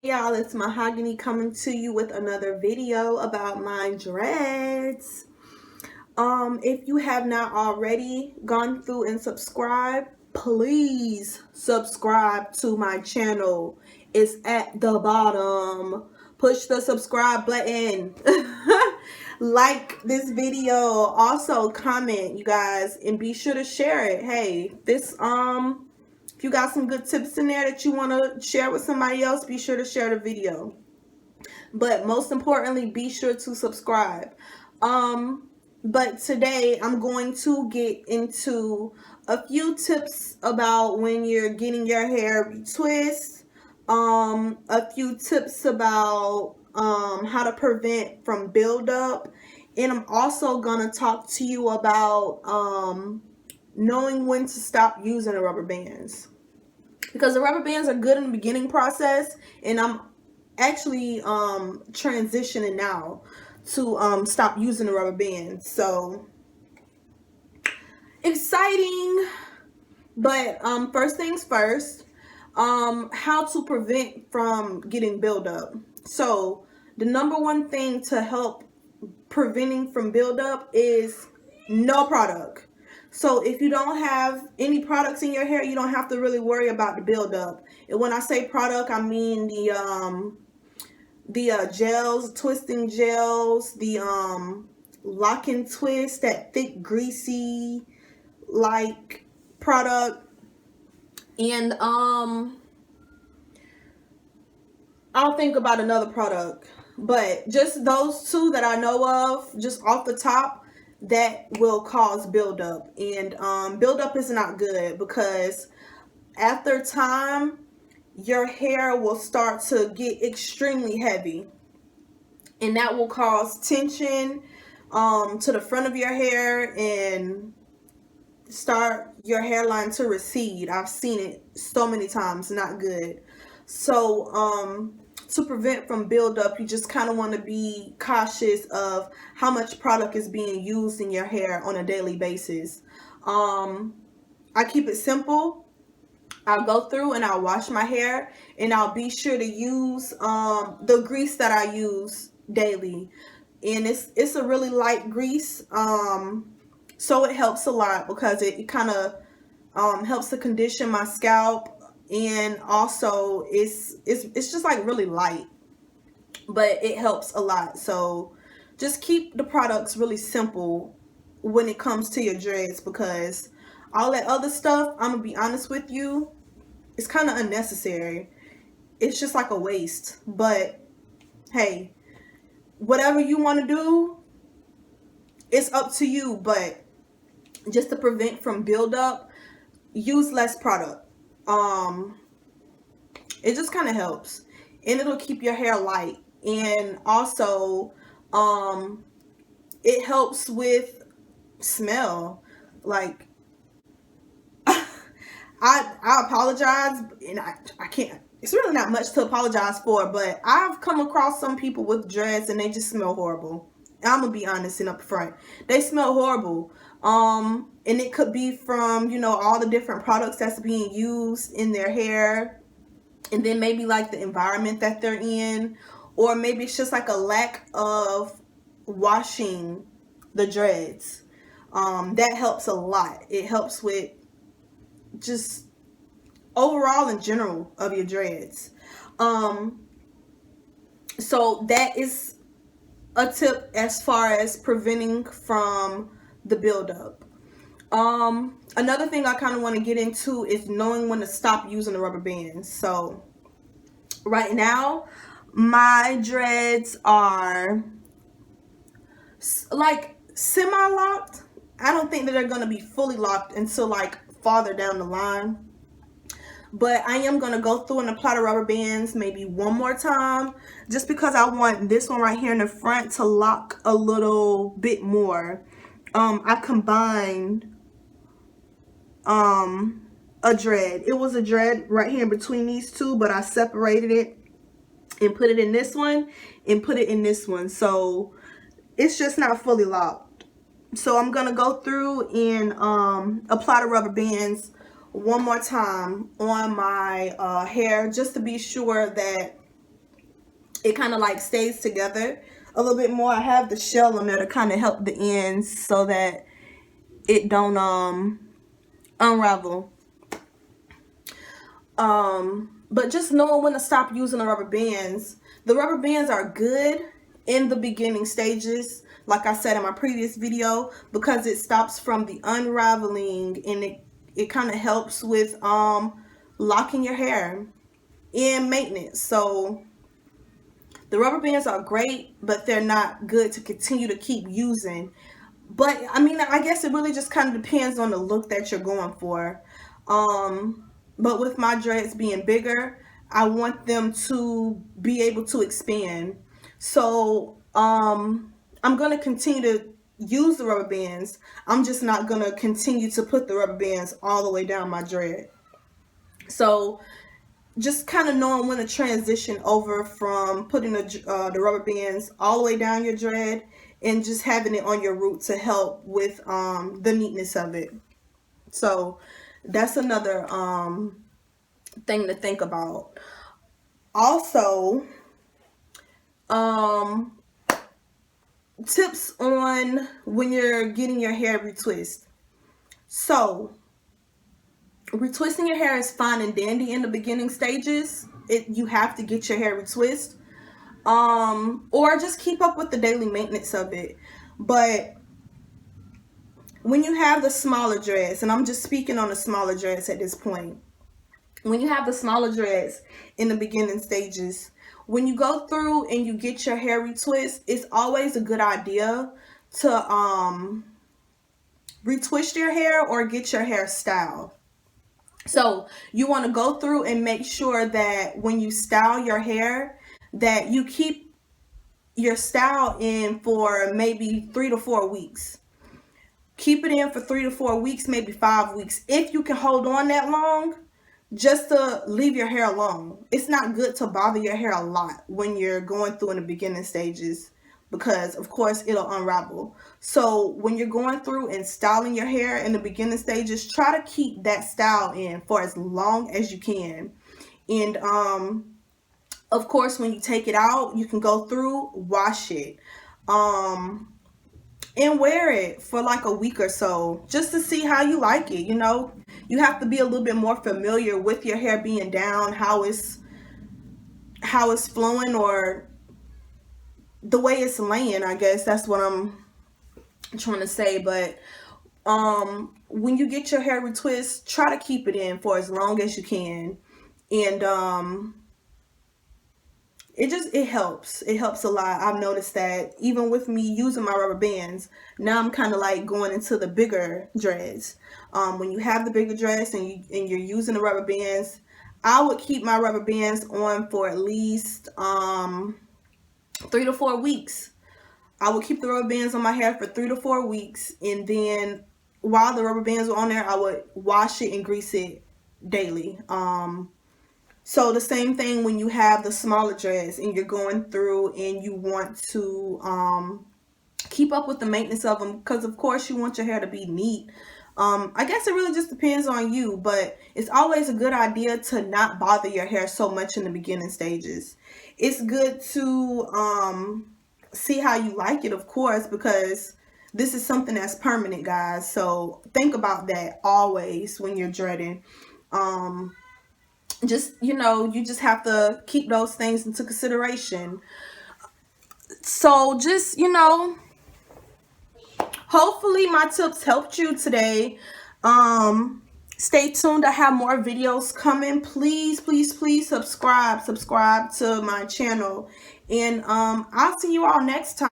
Y'all, it's Mahogany coming to you with another video about my dreads. If you have not already gone through and subscribed, please subscribe to my channel. It's at the bottom. Push the subscribe button. Like this video. Also comment, you guys, and be sure to share it. Hey, if you got some good tips in there that you want to share with somebody else, be sure to share the video. But most importantly, be sure to subscribe. But today I'm going to get into a few tips about when you're getting your hair retwist. A few tips about how to prevent from buildup. And I'm also gonna talk to you about knowing when to stop using the rubber bands, because the rubber bands are good in the beginning process, and I'm actually transitioning now to stop using the rubber bands. So exciting. But first things first, how to prevent from getting buildup. So the number one thing to help preventing from buildup is no product. So if you don't have any products in your hair, you don't have to really worry about the buildup. And when I say product, I mean the gels, twisting gels, the lock and twist, that thick greasy like product. And I'll think about another product, but just those two that I know of, just off the top, that will cause buildup. And buildup is not good, because after time, your hair will start to get extremely heavy, and that will cause tension to the front of your hair and start your hairline to recede. I've seen it so many times, not good. So to prevent from buildup, you just kind of want to be cautious of how much product is being used in your hair on a daily basis. I keep it simple. I'll go through and I'll wash my hair, and I'll be sure to use the grease that I use daily. And it's a really light grease. So it helps a lot, because it kind of helps to condition my scalp, and also it's just like really light, but it helps a lot. So just keep the products really simple when it comes to your dreads, because all that other stuff, I'm gonna be honest with you, it's kind of unnecessary. It's just like a waste. But hey, whatever you want to do, it's up to you. But just to prevent from buildup, use less product. It just kind of helps, and it'll keep your hair light. And also it helps with smell. Like, I apologize, and I can't, it's really not much to apologize for, but I've come across some people with dreads and they just smell horrible. I'm gonna be honest and upfront. They smell horrible. And it could be from, all the different products that's being used in their hair, and then maybe like the environment that they're in, or maybe it's just like a lack of washing the dreads. That helps a lot. It helps with just overall in general of your dreads. So that is a tip as far as preventing from the buildup. Another thing I kind of want to get into is knowing when to stop using the rubber bands. So right now, my dreads are like semi-locked. I don't think that they're going to be fully locked until like farther down the line. But I am going to go through and apply the rubber bands maybe one more time, just because I want this one right here in the front to lock a little bit more. I combined a dread. It was a dread right here in between these two, but I separated it and put it in this one and put it in this one. So it's just not fully locked. So I'm going to go through and apply the rubber bands one more time on my hair, just to be sure that it kind of like stays together a little bit more. I have the shell on there to kind of help the ends so that it don't unravel. But just knowing when to stop using the rubber bands. The rubber bands are good in the beginning stages, like I said in my previous video, because it stops from the unraveling, and it kind of helps with locking your hair and maintenance. So the rubber bands are great, but they're not good to continue to keep using. But I mean, I guess it really just kind of depends on the look that you're going for. But with my dreads being bigger, I want them to be able to expand. So I'm going to continue to use the rubber bands. I'm just not going to continue to put the rubber bands all the way down my dread. So just kind of knowing when to transition over from putting the rubber bands all the way down your dread and just having it on your root to help with the neatness of it. So that's another thing to think about. Also, tips on when you're getting your hair retwist. So retwisting your hair is fine and dandy in the beginning stages. You have to get your hair retwist, or just keep up with the daily maintenance of it. But when you have the smaller dreads, and I'm just speaking on the smaller dreads at this point, when you have the smaller dreads in the beginning stages, when you go through and you get your hair retwist, it's always a good idea to retwist your hair or get your hair styled. So you want to go through and make sure that when you style your hair, that you keep your style in for maybe 3 to 4 weeks. Keep it in for 3 to 4 weeks, maybe 5 weeks. If you can hold on that long, just to leave your hair alone. It's not good to bother your hair a lot when you're going through in the beginning stages, because of course it'll unravel. So when you're going through and styling your hair in the beginning stages, try to keep that style in for as long as you can. And of course, when you take it out, you can go through, wash it, and wear it for like a week or so just to see how you like it. You know, you have to be a little bit more familiar with your hair being down, how it's flowing, or the way it's laying. I guess that's what I'm trying to say. But when you get your hair retwist, try to keep it in for as long as you can. And it helps. It helps a lot. I've noticed that even with me using my rubber bands, now I'm kind of like going into the bigger dreads. When you have the bigger dreads and you're using the rubber bands, I would keep my rubber bands on for at least 3 to 4 weeks. I would keep the rubber bands on my hair for 3 to 4 weeks, and then while the rubber bands were on there, I would wash it and grease it daily. So the same thing when you have the smaller dreads and you're going through and you want to keep up with the maintenance of them, because of course you want your hair to be neat. I guess it really just depends on you, but it's always a good idea to not bother your hair so much in the beginning stages. It's good to see how you like it, of course, because this is something that's permanent, guys. So think about that always when you're dreading. Just, you just have to keep those things into consideration. So just, hopefully my tips helped you today. Stay tuned. I have more videos coming. Please, please, please subscribe to my channel. And I'll see you all next time.